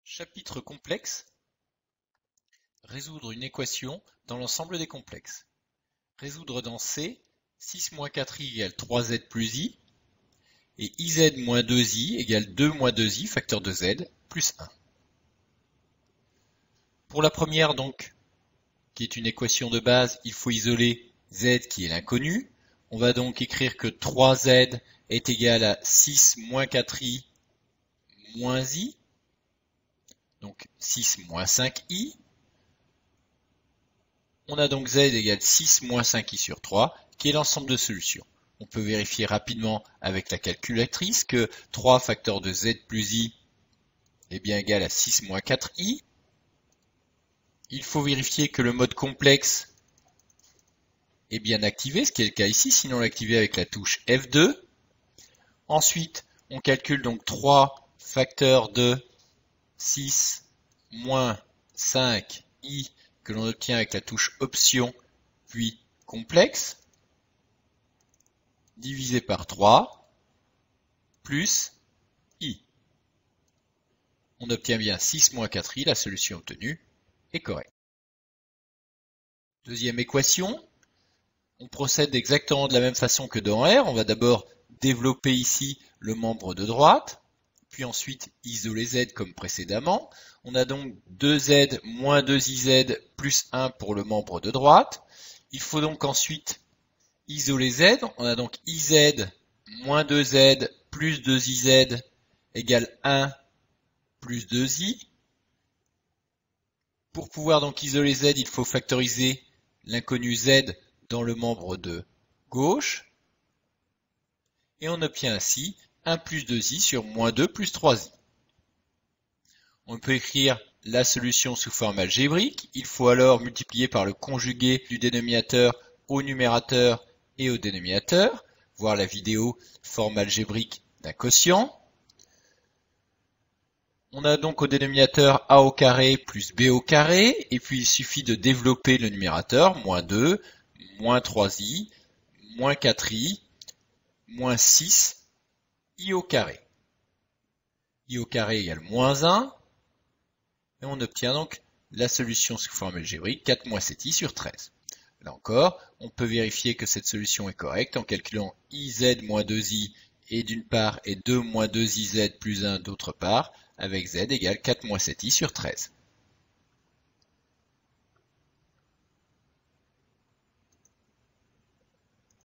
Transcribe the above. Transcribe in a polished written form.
Chapitre complexe. Résoudre une équation dans l'ensemble des complexes. Résoudre dans C, 6 moins 4i égale 3z plus i, et iz moins 2i égale 2 moins 2i, facteur de z, plus 1. Pour la première donc, qui est une équation de base, il faut isoler z qui est l'inconnu. On va donc écrire que 3z est égal à 6 moins 4i moins i, donc 6 moins 5i. On a donc z égale 6 moins 5i sur 3, qui est l'ensemble de solutions. On peut vérifier rapidement avec la calculatrice que 3 facteur de z plus i est bien égal à 6 moins 4i. Il faut vérifier que le mode complexe est bien activé, ce qui est le cas ici, sinon l'activer avec la touche F2. Ensuite, on calcule donc 3 facteurs de 6 moins 5i que l'on obtient avec la touche option, puis complexe, divisé par 3, plus i. On obtient bien 6 moins 4i, la solution obtenue est correcte. Deuxième équation, on procède exactement de la même façon que dans R. On va d'abord développer ici le membre de droite, puis ensuite isoler z comme précédemment. On a donc 2z moins 2iz plus 1 pour le membre de droite. Il faut donc ensuite isoler z. On a donc iz moins 2z plus 2iz égale 1 plus 2i. Pour pouvoir donc isoler z, il faut factoriser l'inconnu z dans le membre de gauche. Et on obtient ainsi 1 plus 2i sur moins 2 plus 3i. On peut écrire la solution sous forme algébrique. Il faut alors multiplier par le conjugué du dénominateur au numérateur et au dénominateur, voir la vidéo forme algébrique d'un quotient. On a donc au dénominateur a au carré plus b au carré, et puis il suffit de développer le numérateur, moins 2, moins 3i, moins 4i, moins 6, i au carré. I au carré égale moins 1, et on obtient donc la solution sous forme algébrique 4 moins 7i sur 13. Là encore, on peut vérifier que cette solution est correcte en calculant iz moins 2i et d'une part et 2 moins 2iz plus 1 d'autre part, avec z égale 4 moins 7i sur 13.